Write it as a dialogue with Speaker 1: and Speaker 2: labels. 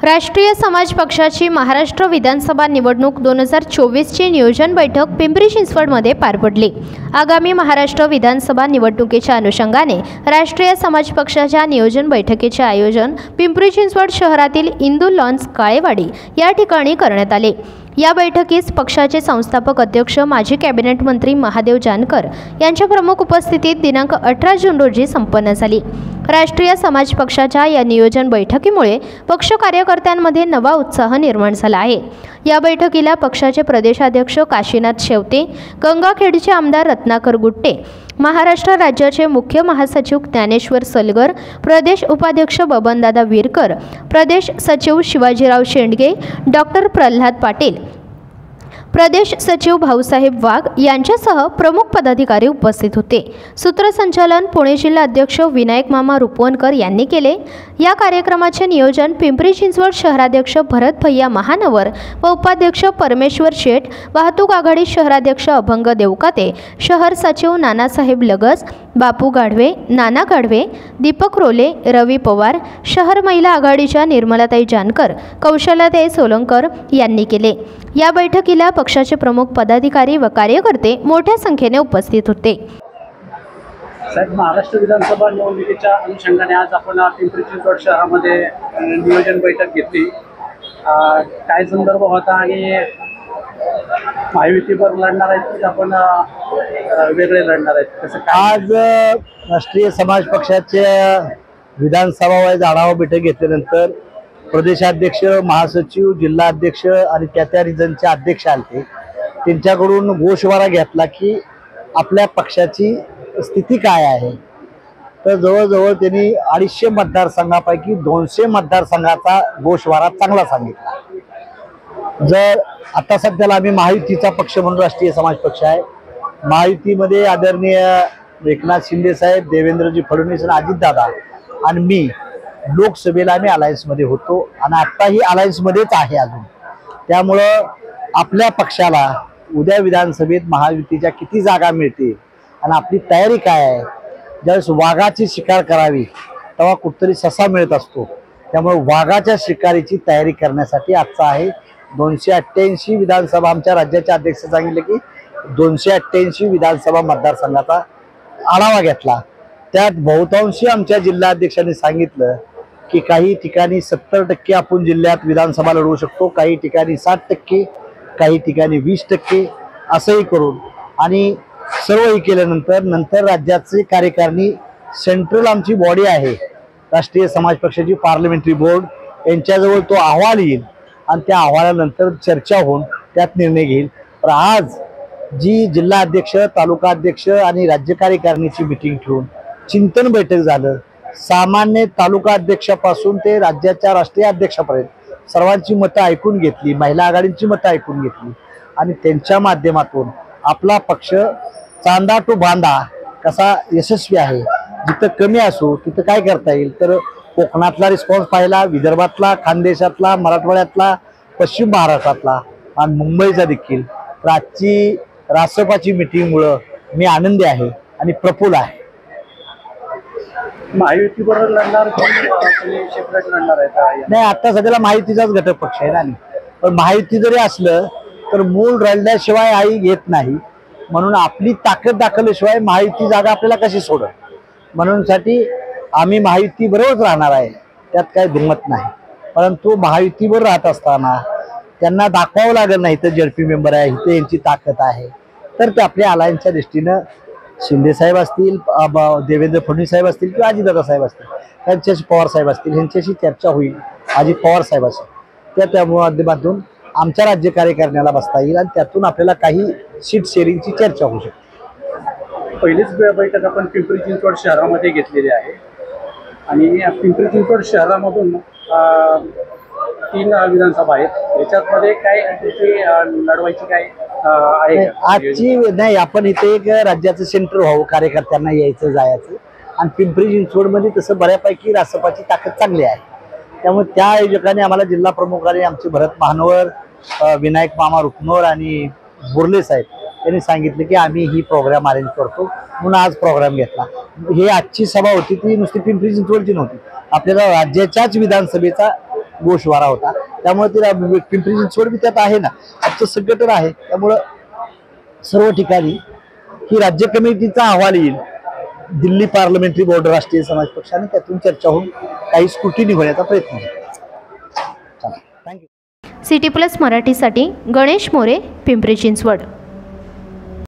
Speaker 1: राष्ट्रीय समाज पक्षाची महाराष्ट्र विधानसभा निवडणूक 2024 ची नियोजन बैठक पिंपरी चिंचवडमध्ये पार पडली। आगामी महाराष्ट्र विधानसभा निवडणुकीच्या अनुषंगाने राष्ट्रीय समाज पक्षाच्या नियोजन बैठकीचे आयोजन पिंपरी चिंचवड शहरातील इंदू लॉन्स काळेवाडी या ठिकाणी करण्यात आले। या बैठकीस पक्षाचे संस्थापक अध्यक्ष माजी कॅबिनेट मंत्री महादेव जानकर यांच्या प्रमुख उपस्थितीत दिनांक 18 जून रोजी संपन्न झाली। राष्ट्रीय समाज पक्षाच्या या नियोजन बैठकीमुळे पक्ष कार्यकर्त्यांमध्ये नवा उत्साह निर्माण झाला आहे। या बैठकीला पक्षाचे प्रदेशाध्यक्ष काशीनाथ शेवते, गंगाखेडचे आमदार रत्नाकर गुट्टे, महाराष्ट्र राज्याचे मुख्य महासचिव ज्ञानेश्वर सलगर, प्रदेश उपाध्यक्ष बबनदादा विरकर, प्रदेश सचिव शिवाजीराव शेंडगे, डॉक्टर प्रल्हाद पाटील, प्रदेश सचिव भाऊसाहेब वाघ यांच्यासह प्रमुख पदाधिकारी उपस्थित होते। सूत्रसंचालन पुणे जिल्हा अध्यक्ष विनायक मामा रुपवणकर यांनी केले। या कार्यक्रमाचे नियोजन पिंपरी चिंचवड शहराध्यक्ष भरत भैया महानवर व उपाध्यक्ष परमेश्वर शेठ, वाहतूक आघाडी शहराध्यक्ष अभंग देवकाते, शहर सचिव नानासाहेब लगस, बापू गाढवे, नाना गाढवे, दीपक रोले, रवी पवार, शहर महिला आघाडीच्या निर्मलाताई जानकर, कौशल्याताई सोलंकर यांनी केले। या बैठकीला पक्षाचे प्रमुख पदाधिकारी व कार्यकर्ते मोठ्या संख्येने उपस्थित होते।
Speaker 2: साहेब, महाराष्ट्र विधानसभा निवडणुकीच्या अनुषंगाने आज आपण पिंपरी चिंचवड शहरामध्ये नियोजन बैठक घेतली। काय संदर्भ होता आणि महायुतीवर लढणार आहेत की आपण वेगळे लढणार आहेत, कसं?
Speaker 3: आज राष्ट्रीय समाज पक्षाच्या विधानसभा वाईज आढावा बैठक घेतल्यानंतर प्रदेशाध्यक्ष, महासचिव, जिल्हाध्यक्ष आणि त्या रिजनचे अध्यक्ष आले, त्यांच्याकडून गोषवारा घेतला की आपल्या पक्षाची स्थिती काय आहे। तर जवळजवळ त्यांनी 250 मतदारसंघापैकी 200 मतदारसंघाचा गोषवारा चांगला सांगितला। जर आता सध्याला आम्ही महायुतीचा पक्ष म्हणून राष्ट्रीय समाज पक्ष आहे। महायुतीमध्ये आदरणीय एकनाथ शिंदे साहेब, देवेंद्रजी फडणवीस आणि अजितदादा आणि मी लोकसभेला आम्ही अलायन्समध्ये होतो आणि आत्ताही अलायन्समध्येच आहे अजून। त्यामुळं आपल्या पक्षाला उद्या विधानसभेत महायुतीच्या किती जागा मिळतील आणि आपली तयारी काय आहे। ज्यावेळेस वाघाची शिकार करावी तेव्हा कुठतरी ससा मिळत असतो, त्यामुळे वाघाच्या शिकारीची तयारी करण्यासाठी आजचा आहे 288 विधानसभा। आमच्या राज्याचे अध्यक्ष सांगितले की 288 विधानसभा मतदारसंघाचा आढावा घेतला। त्यात बहुतांशी आमच्या जिल्हाध्यक्षांनी सांगितलं की काही ठिकाणी 70% आपण जिल्ह्यात विधानसभा लढवू शकतो, काही ठिकाणी 60%, काही ठिकाणी 20% असंही करून आणि सर्व हे केल्यानंतर राज्याचे कार्यकारिणी सेंट्रल आमची बॉडी आहे राष्ट्रीय समाज पक्षाची पार्लमेंटरी बोर्ड, यांच्याजवळ तो अहवाल येईल आणि त्या अहवालानंतर चर्चा होऊन त्यात निर्णय घेईल। तर आज जी जिल्हा अध्यक्ष, तालुका अध्यक्ष आणि राज्य कार्यकारिणीची मिटिंग ठेवून चिंतन बैठक झालं, सामान्य तालुका अध्यक्षापासून ते राज्याच्या राष्ट्रीय अध्यक्षापर्यंत सर्वांची मतं ऐकून घेतली, महिला आघाडींची मतं ऐकून घेतली आणि त्यांच्या माध्यमातून आपला पक्ष चांदा टू बांधा कसा यशस्वी आहे, जिथं कमी असो तिथं काय करता येईल। तर कोकणातला रिस्पॉन्स पाहिला, विदर्भातला, खानदेशातला, मराठवाड्यातला, पश्चिम महाराष्ट्रातला आणि मुंबईचा देखील। तर आजची रासपाची मिटिंगमुळं मी आनंदी आहे आणि प्रफुल्ल आहे।
Speaker 2: महायुतीबरोबर लढणार सेपरेट लढणार आहे?
Speaker 3: नाही, आता सध्याला महायुतीचाच घटक पक्ष आहे ना। पण महायुती जरी असलं तर मूळ रडल्याशिवाय आई घेत नाही, म्हणून आपली ताकद दाखवल्याशिवाय महायुती जागा आपल्याला कशी सोडत, म्हणून साठी आम्ही महायुती बरोबरच राहणार आहे, त्यात काही दुमत नाही। परंतु महायुतीवर राहत असताना त्यांना दाखवावं लागत नाही तर जेडपी मेंबर आहे, इथे यांची ताकद आहे, तर ते आपल्या अलायन्सच्या दृष्टीनं शिंदे साहेब असतील, देवेंद्र फडणवीस साहेब असतील किंवा अजितदादा साहेब असतील, त्यांच्याशी पवार साहेब असतील, यांच्याशी चर्चा होईल। अजित पवार साहेब असतील त्या माध्यमातून आमच्या राज्य कार्यकारिणीला बसता येईल आणि त्यातून आपल्याला काही सीट शेअरिंगची चर्चा होऊ शकते।
Speaker 2: पहिलीच बैठक आपण पिंपरी चिंचवड शहरामध्ये घेतलेली आहे आणि पिंपरी चिंचवड शहरामधून 3 विधानसभा आहेत, याच्यामध्ये काय लढवायची काय आहे
Speaker 3: आजची? नाही, आपण इथे एक राज्याचं सेंटर व्हावं, कार्यकर्त्यांना यायचं जायचं, आणि पिंपरी चिंचवडमध्ये तसं बऱ्यापैकी रासपाची ताकद चांगली आहे। त्यामुळे त्या आयोजकांनी आम्हाला जिल्हा प्रमुखांनी आमचे भरत महानवर, विनायक मामा रुपनवर आणि बोर्ले साहेब यांनी सांगितले की आम्ही ही प्रोग्राम अरेंज करतो, म्हणून आज प्रोग्राम घेतला। ही आजची सभा होती ती नुसती पिंपरी चिंचवडची नव्हती, आपल्याला राज्याच्याच विधानसभेचा गोषवारा होता, त्यामुळे तिला पिंपरी चिंचवड बी त्यात आहे ना, आमचं संघटन आहे, त्यामुळं सर्व ठिकाणी ही राज्य कमिटीचा अहवाल येईल, दिल्ली पार्लमेंटरी बोर्ड राष्ट्रीय समाज पक्ष, आणि त्यातून चर्चा होऊन काही स्क्रुटिनी होण्याचा प्रयत्न होईल. थँक्यू.
Speaker 1: सिटी प्लस मराठीसाठी गणेश मोरे, पिंपरी चिंचवड.